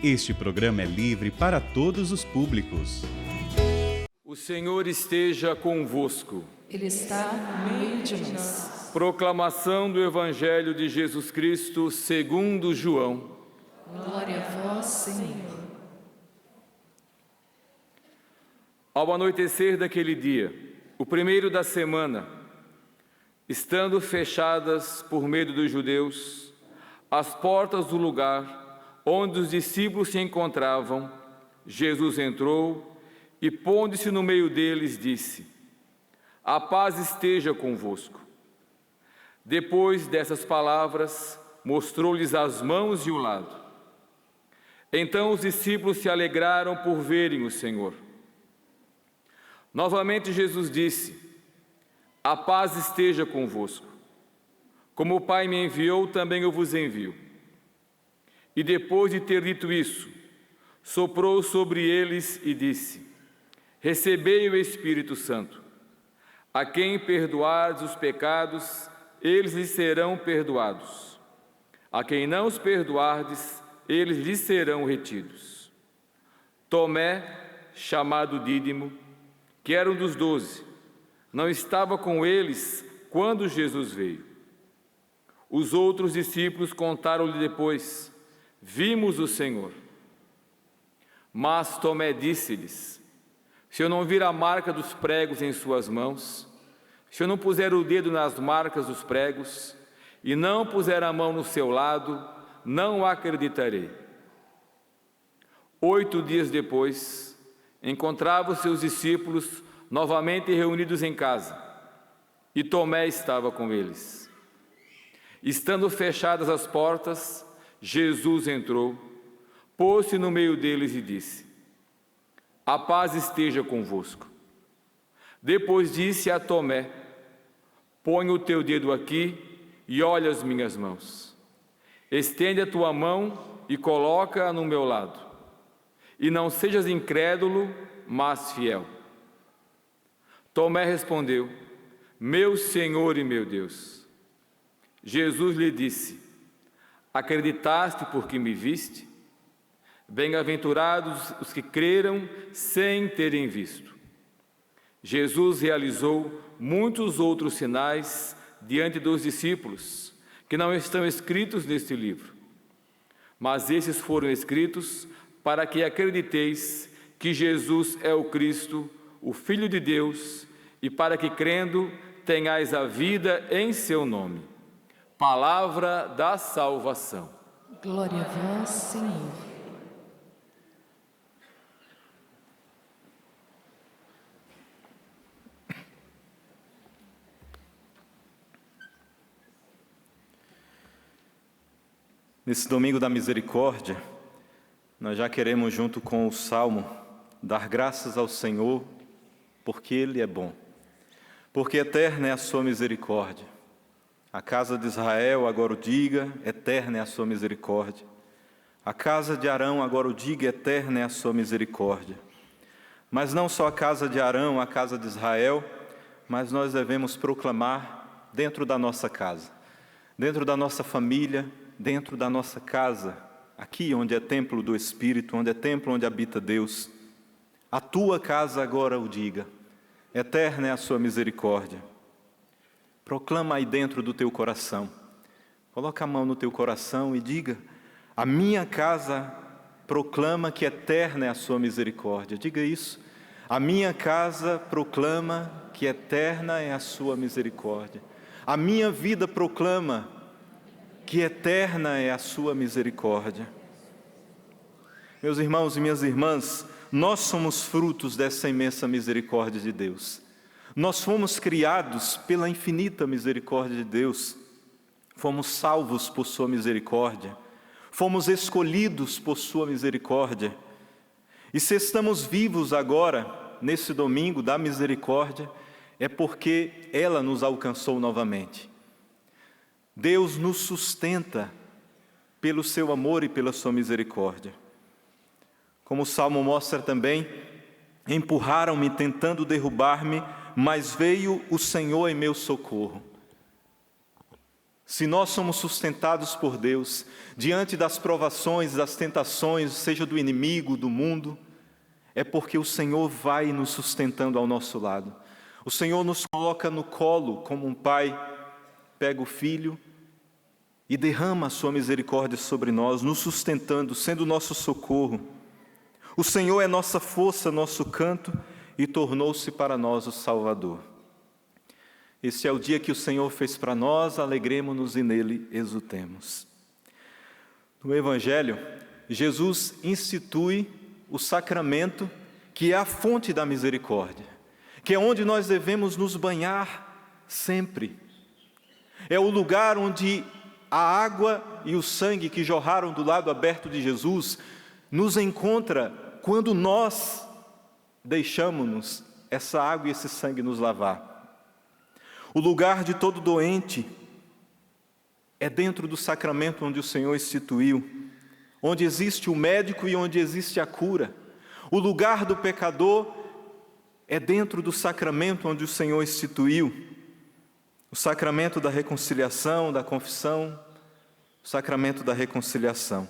Este programa é livre para todos os públicos. O Senhor esteja convosco. Ele está no meio de nós. Proclamação do Evangelho de Jesus Cristo segundo João. Glória a vós, Senhor. Ao anoitecer daquele dia, o primeiro da semana, estando fechadas por medo dos judeus, as portas do lugar onde os discípulos se encontravam, Jesus entrou e, pondo-se no meio deles, disse: A paz esteja convosco. Depois dessas palavras, mostrou-lhes as mãos e o lado. Então os discípulos se alegraram por verem o Senhor. Novamente Jesus disse: A paz esteja convosco. Como o Pai me enviou, também eu vos envio. E depois de ter dito isso, soprou sobre eles e disse: Recebei o Espírito Santo. A quem perdoardes os pecados, eles lhes serão perdoados. A quem não os perdoardes, eles lhes serão retidos. Tomé, chamado Dídimo, que era um dos 12, não estava com eles quando Jesus veio. Os outros discípulos contaram-lhe depois: Vimos o Senhor. Mas Tomé disse-lhes: Se eu não vir a marca dos pregos em suas mãos, se eu não puser o dedo nas marcas dos pregos, e não puser a mão no seu lado, não acreditarei. 8 dias depois, encontravam seus discípulos novamente reunidos em casa, e Tomé estava com eles. Estando fechadas as portas, Jesus entrou, pôs-se no meio deles e disse: A paz esteja convosco. Depois disse a Tomé: Põe o teu dedo aqui e olha as minhas mãos. Estende a tua mão e coloca-a no meu lado. E não sejas incrédulo, mas fiel. Tomé respondeu: Meu Senhor e meu Deus. Jesus lhe disse: Acreditaste porque me viste? Bem-aventurados os que creram sem terem visto. Jesus realizou muitos outros sinais diante dos discípulos, que não estão escritos neste livro. Mas esses foram escritos para que acrediteis que Jesus é o Cristo, o Filho de Deus, e para que, crendo, tenhais a vida em seu nome. Palavra da salvação. Glória a vós, Senhor. Nesse domingo da misericórdia, nós já queremos, junto com o Salmo, dar graças ao Senhor, porque Ele é bom, porque eterna é a sua misericórdia. A casa de Israel agora o diga, eterna é a sua misericórdia. A casa de Arão agora o diga, eterna é a sua misericórdia. Mas não só a casa de Arão, a casa de Israel, mas nós devemos proclamar dentro da nossa casa, dentro da nossa família, dentro da nossa casa, aqui onde é templo do Espírito, onde é templo onde habita Deus. A tua casa agora o diga, eterna é a sua misericórdia. Proclama aí dentro do teu coração. Coloca a mão no teu coração e diga: A minha casa proclama que eterna é a sua misericórdia. Diga isso. A minha casa proclama que eterna é a sua misericórdia. A minha vida proclama que eterna é a sua misericórdia. Meus irmãos e minhas irmãs, nós somos frutos dessa imensa misericórdia de Deus. Nós fomos criados pela infinita misericórdia de Deus, fomos salvos por sua misericórdia, fomos escolhidos por sua misericórdia. E se estamos vivos agora, nesse domingo da misericórdia, é porque ela nos alcançou novamente. Deus nos sustenta pelo seu amor e pela sua misericórdia. Como o Salmo mostra também, empurraram-me tentando derrubar-me, mas veio o Senhor em meu socorro. Se nós somos sustentados por Deus, diante das provações, das tentações, seja do inimigo, do mundo, é porque o Senhor vai nos sustentando ao nosso lado. O Senhor nos coloca no colo, como um pai pega o filho e derrama a sua misericórdia sobre nós, nos sustentando, sendo nosso socorro. O Senhor é nossa força, nosso canto, e tornou-se para nós o Salvador. Este é o dia que o Senhor fez para nós, alegremo-nos e nele exultemos. No Evangelho, Jesus institui o sacramento que é a fonte da misericórdia, que é onde nós devemos nos banhar sempre. É o lugar onde a água e o sangue que jorraram do lado aberto de Jesus nos encontra quando nós deixamos-nos essa água e esse sangue nos lavar. O lugar de todo doente é dentro do sacramento onde o Senhor instituiu, onde existe o médico e onde existe a cura. O lugar do pecador é dentro do sacramento onde o Senhor instituiu, o sacramento da reconciliação, da confissão, o sacramento da reconciliação.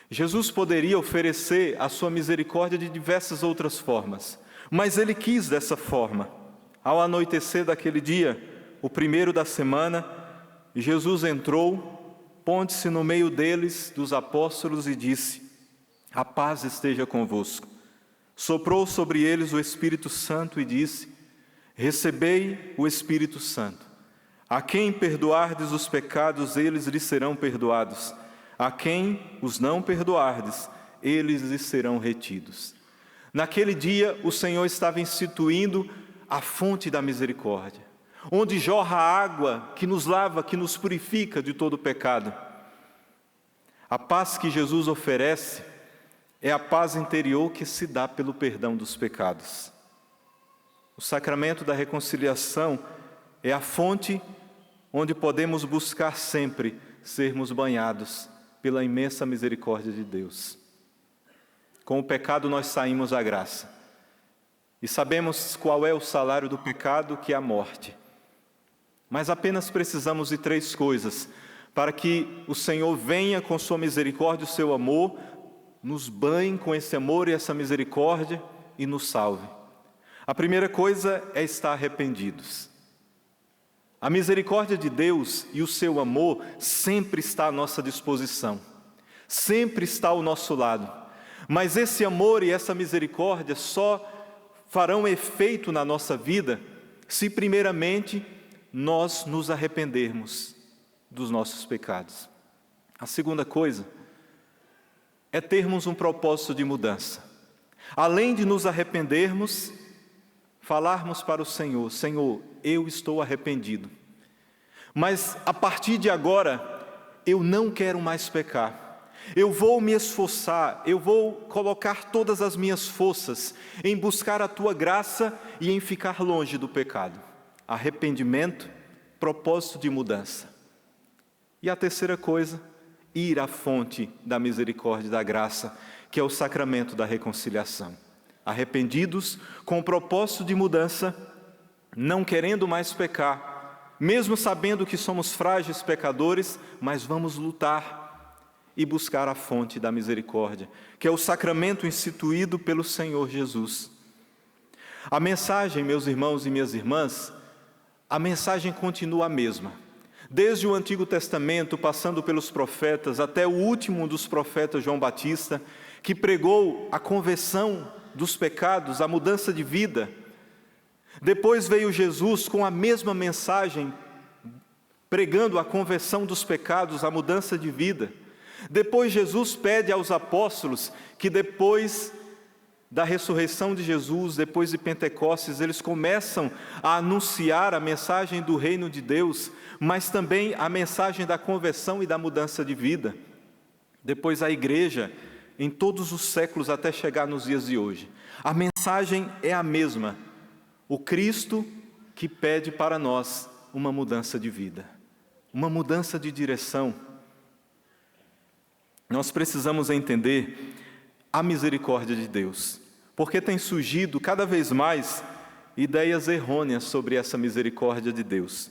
Jesus poderia oferecer a sua misericórdia de diversas outras formas, mas Ele quis dessa forma. Ao anoitecer daquele dia, o primeiro da semana, Jesus entrou, ponte-se no meio deles, dos apóstolos, e disse: a paz esteja convosco. Soprou sobre eles o Espírito Santo e disse: recebei o Espírito Santo. A quem perdoardes os pecados, eles lhes serão perdoados. A quem os não perdoardes, eles lhes serão retidos. Naquele dia, o Senhor estava instituindo a fonte da misericórdia, onde jorra a água que nos lava, que nos purifica de todo pecado. A paz que Jesus oferece é a paz interior que se dá pelo perdão dos pecados. O sacramento da reconciliação é a fonte onde podemos buscar sempre sermos banhados pela imensa misericórdia de Deus. Com o pecado nós saímos à graça. E sabemos qual é o salário do pecado, que é a morte. Mas apenas precisamos de 3 coisas para que o Senhor venha com sua misericórdia e o seu amor, nos banhe com esse amor e essa misericórdia e nos salve. A primeira coisa é estar arrependidos. A misericórdia de Deus e o seu amor sempre está à nossa disposição, sempre está ao nosso lado. Mas esse amor e essa misericórdia só farão efeito na nossa vida se primeiramente nós nos arrependermos dos nossos pecados. A segunda coisa é termos um propósito de mudança. Além de nos arrependermos, falarmos para o Senhor: Senhor, eu estou arrependido, mas a partir de agora eu não quero mais pecar. Eu vou me esforçar, eu vou colocar todas as minhas forças em buscar a Tua graça e em ficar longe do pecado. Arrependimento, propósito de mudança. E a terceira coisa, ir à fonte da misericórdia e da graça, que é o sacramento da reconciliação. Arrependidos, com o propósito de mudança, não querendo mais pecar, mesmo sabendo que somos frágeis pecadores, mas vamos lutar e buscar a fonte da misericórdia, que é o sacramento instituído pelo Senhor Jesus. A mensagem, meus irmãos e minhas irmãs, a mensagem continua a mesma. Desde o Antigo Testamento, passando pelos profetas, até o último dos profetas, João Batista, que pregou a conversão dos pecados, a mudança de vida. Depois veio Jesus com a mesma mensagem, pregando a conversão dos pecados, a mudança de vida. Depois Jesus pede aos apóstolos que depois da ressurreição de Jesus, depois de Pentecostes, eles começam a anunciar a mensagem do reino de Deus, mas também a mensagem da conversão e da mudança de vida. Depois a igreja, em todos os séculos até chegar nos dias de hoje, a mensagem é a mesma: o Cristo que pede para nós uma mudança de vida, uma mudança de direção. Nós precisamos entender a misericórdia de Deus, porque tem surgido cada vez mais ideias errôneas sobre essa misericórdia de Deus.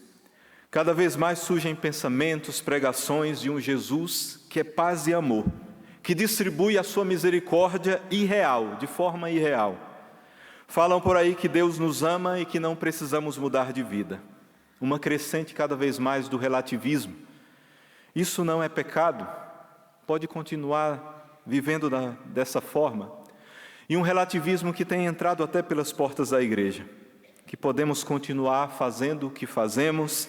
Cada vez mais surgem pensamentos, pregações de um Jesus que é paz e amor, que distribui a sua misericórdia irreal, de forma irreal. Falam por aí que Deus nos ama e que não precisamos mudar de vida. Uma crescente cada vez mais do relativismo. Isso não é pecado, pode continuar vivendo dessa forma. E um relativismo que tem entrado até pelas portas da igreja, que podemos continuar fazendo o que fazemos,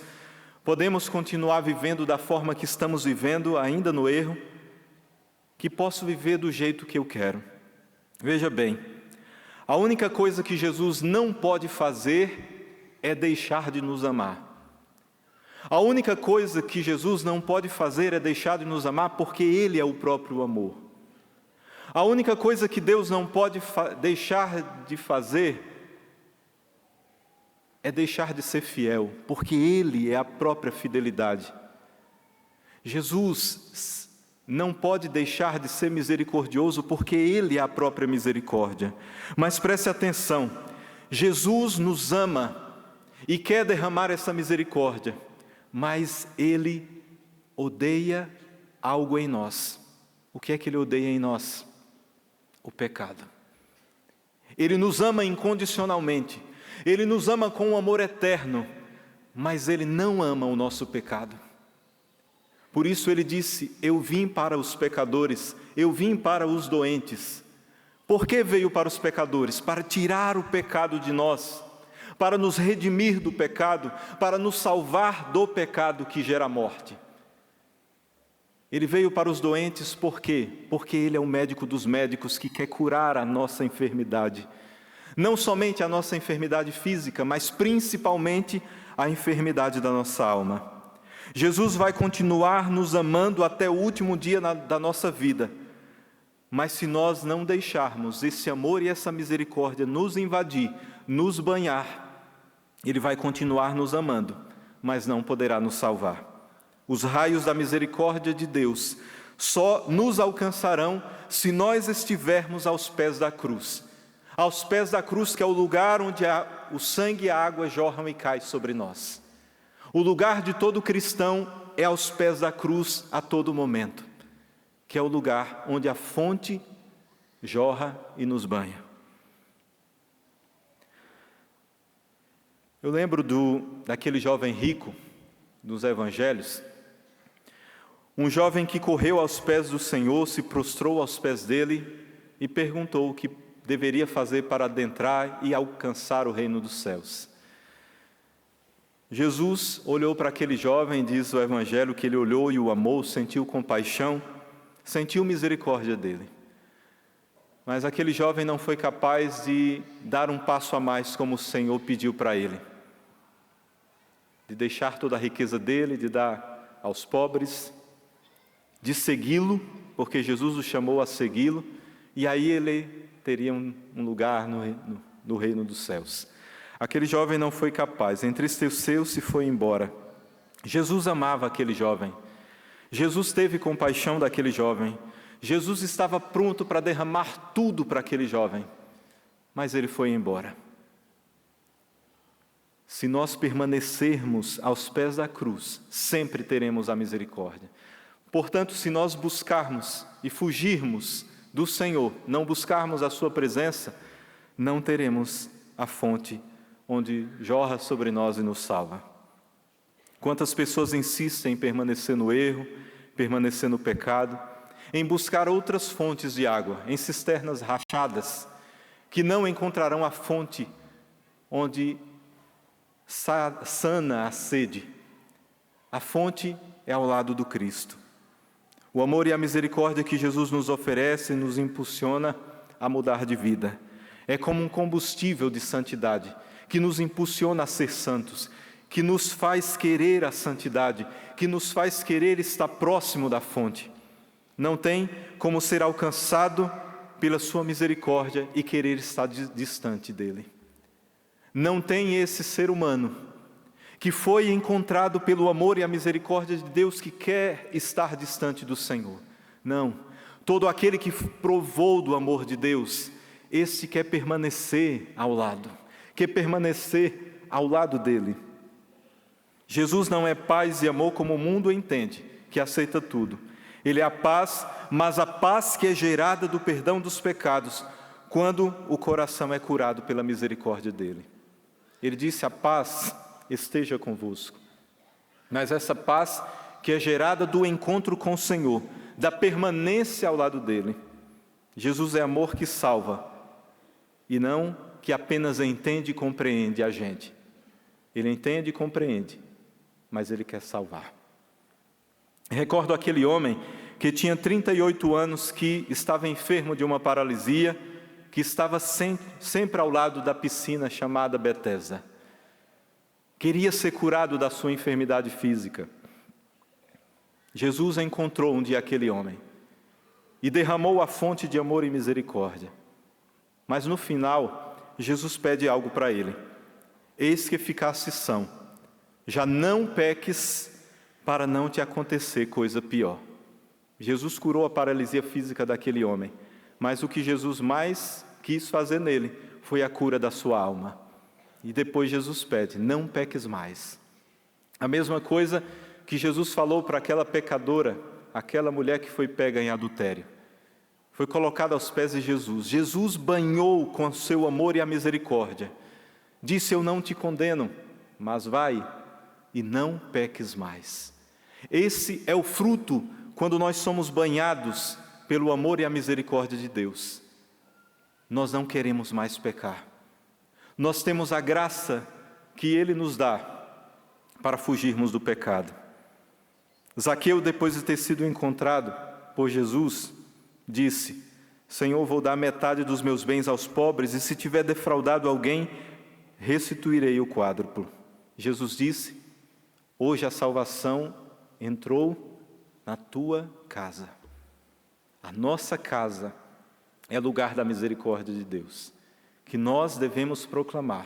podemos continuar vivendo da forma que estamos vivendo, ainda no erro, que posso viver do jeito que eu quero. Veja bem, a única coisa que Jesus não pode fazer é deixar de nos amar. A única coisa que Jesus não pode fazer é deixar de nos amar, porque Ele é o próprio amor. A única coisa que Deus não pode deixar de fazer é deixar de ser fiel, porque Ele é a própria fidelidade. Jesus não pode deixar de ser misericordioso, porque Ele é a própria misericórdia. Mas preste atenção, Jesus nos ama e quer derramar essa misericórdia, mas Ele odeia algo em nós. O que é que Ele odeia em nós? O pecado. Ele nos ama incondicionalmente, Ele nos ama com um amor eterno, mas Ele não ama o nosso pecado. Por isso Ele disse: eu vim para os pecadores, eu vim para os doentes. Por que veio para os pecadores? Para tirar o pecado de nós, para nos redimir do pecado, para nos salvar do pecado que gera morte. Ele veio para os doentes por quê? Porque Ele é o médico dos médicos que quer curar a nossa enfermidade. Não somente a nossa enfermidade física, mas principalmente a enfermidade da nossa alma. Jesus vai continuar nos amando até o último dia da nossa vida. Mas se nós não deixarmos esse amor e essa misericórdia nos invadir, nos banhar, Ele vai continuar nos amando, mas não poderá nos salvar. Os raios da misericórdia de Deus só nos alcançarão se nós estivermos aos pés da cruz. Aos pés da cruz, que é o lugar onde o sangue e a água jorram e caem sobre nós. O lugar de todo cristão é aos pés da cruz a todo momento, que é o lugar onde a fonte jorra e nos banha. Eu lembro daquele jovem rico dos evangelhos, um jovem que correu aos pés do Senhor, se prostrou aos pés dele e perguntou o que deveria fazer para adentrar e alcançar o reino dos céus. Jesus olhou para aquele jovem, diz o Evangelho, que ele olhou e o amou, sentiu compaixão, sentiu misericórdia dele. Mas aquele jovem não foi capaz de dar um passo a mais como o Senhor pediu para ele. De deixar toda a riqueza dele, de dar aos pobres, de segui-lo, porque Jesus o chamou a segui-lo, e aí ele teria um lugar no reino dos céus. Aquele jovem não foi capaz, entristeceu-se e foi embora. Jesus amava aquele jovem. Jesus teve compaixão daquele jovem. Jesus estava pronto para derramar tudo para aquele jovem, mas ele foi embora. Se nós permanecermos aos pés da cruz, sempre teremos a misericórdia. Portanto, se nós buscarmos e fugirmos do Senhor, não buscarmos a sua presença, não teremos a fonte onde jorra sobre nós e nos salva. Quantas pessoas insistem em permanecer no erro, permanecer no pecado, em buscar outras fontes de água, em cisternas rachadas, que não encontrarão a fonte onde sana a sede. A fonte é ao lado do Cristo. O amor e a misericórdia que Jesus nos oferece nos impulsiona a mudar de vida. É como um combustível de santidade, que nos impulsiona a ser santos, que nos faz querer a santidade, que nos faz querer estar próximo da fonte. Não tem como ser alcançado pela sua misericórdia e querer estar distante dele. Não tem esse ser humano que foi encontrado pelo amor e a misericórdia de Deus que quer estar distante do Senhor. Não, todo aquele que provou do amor de Deus, esse quer permanecer ao lado, quer permanecer ao lado dele. Jesus não é paz e amor como o mundo entende, que aceita tudo. Ele é a paz, mas a paz que é gerada do perdão dos pecados, quando o coração é curado pela misericórdia dele. Ele disse: a paz esteja convosco. Mas essa paz que é gerada do encontro com o Senhor, da permanência ao lado dele. Jesus é amor que salva, e não que apenas entende e compreende a gente. Ele entende e compreende, mas ele quer salvar. Recordo aquele homem que tinha 38 anos, que estava enfermo de uma paralisia, que estava sempre ao lado da piscina chamada Betesda. Queria ser curado da sua enfermidade física. Jesus encontrou um dia aquele homem e derramou a fonte de amor e misericórdia. Mas no final, Jesus pede algo para ele: eis que ficaste são, já não peques, para não te acontecer coisa pior. Jesus curou a paralisia física daquele homem, mas o que Jesus mais quis fazer nele foi a cura da sua alma. E depois Jesus pede: não peques mais. A mesma coisa que Jesus falou para aquela pecadora, aquela mulher que foi pega em adultério. Foi colocada aos pés de Jesus. Jesus banhou com o seu amor e a misericórdia. Disse: eu não te condeno, mas vai e não peques mais. Esse é o fruto quando nós somos banhados pelo amor e a misericórdia de Deus. Nós não queremos mais pecar. Nós temos a graça que Ele nos dá para fugirmos do pecado. Zaqueu, depois de ter sido encontrado por Jesus, disse: Senhor, vou dar metade dos meus bens aos pobres, e se tiver defraudado alguém, restituirei o quádruplo. Jesus disse: hoje a salvação entrou na tua casa. A nossa casa é lugar da misericórdia de Deus, que nós devemos proclamar,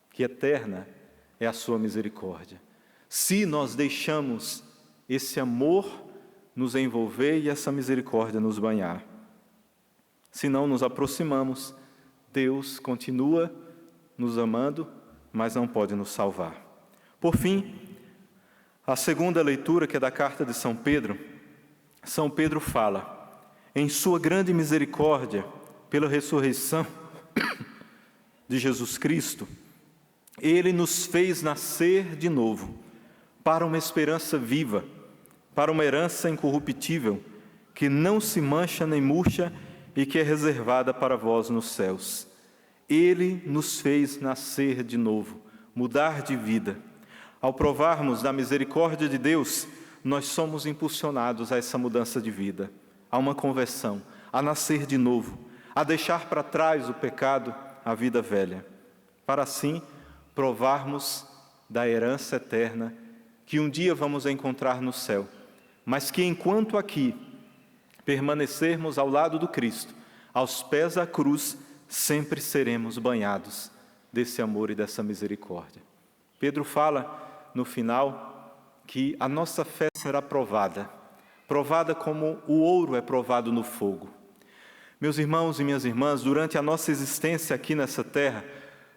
que eterna é a sua misericórdia. Se nós deixamos esse amor nos envolver e essa misericórdia nos banhar. Se não nos aproximamos, Deus continua nos amando, mas não pode nos salvar. Por fim, a segunda leitura, que é da carta de São Pedro fala: em sua grande misericórdia, pela ressurreição de Jesus Cristo, Ele nos fez nascer de novo, para uma esperança viva, para uma herança incorruptível, que não se mancha nem murcha e que é reservada para vós nos céus. Ele nos fez nascer de novo, mudar de vida. Ao provarmos da misericórdia de Deus, nós somos impulsionados a essa mudança de vida, a uma conversão, a nascer de novo, a deixar para trás o pecado, a vida velha, para assim provarmos da herança eterna que um dia vamos encontrar no céu, mas que enquanto aqui permanecermos ao lado do Cristo, aos pés da cruz, sempre seremos banhados desse amor e dessa misericórdia. Pedro fala no final que a nossa fé será provada como o ouro é provado no fogo. Meus irmãos e minhas irmãs, durante a nossa existência aqui nessa terra,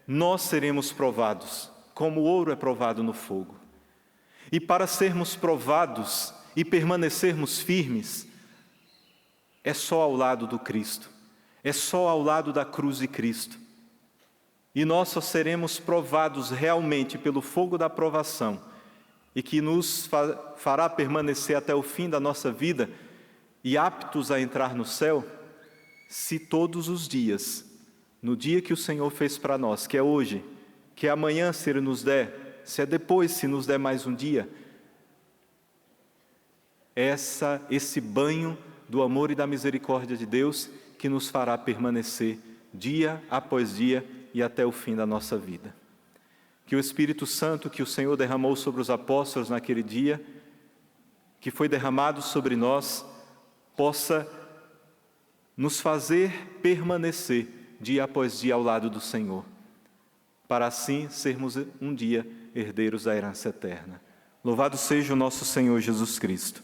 nós seremos provados como o ouro é provado no fogo. E para sermos provados e permanecermos firmes, é só ao lado do Cristo, é só ao lado da cruz de Cristo. E nós só seremos provados realmente pelo fogo da provação, e que nos fará permanecer até o fim da nossa vida e aptos a entrar no céu, se todos os dias, no dia que o Senhor fez para nós, que é hoje, que é amanhã se Ele nos der, se é depois se nos der mais um dia, esse banho do amor e da misericórdia de Deus que nos fará permanecer dia após dia e até o fim da nossa vida. Que o Espírito Santo que o Senhor derramou sobre os apóstolos naquele dia, que foi derramado sobre nós, possa nos fazer permanecer dia após dia ao lado do Senhor, para assim sermos um dia herdeiros da herança eterna. Louvado seja o nosso Senhor Jesus Cristo.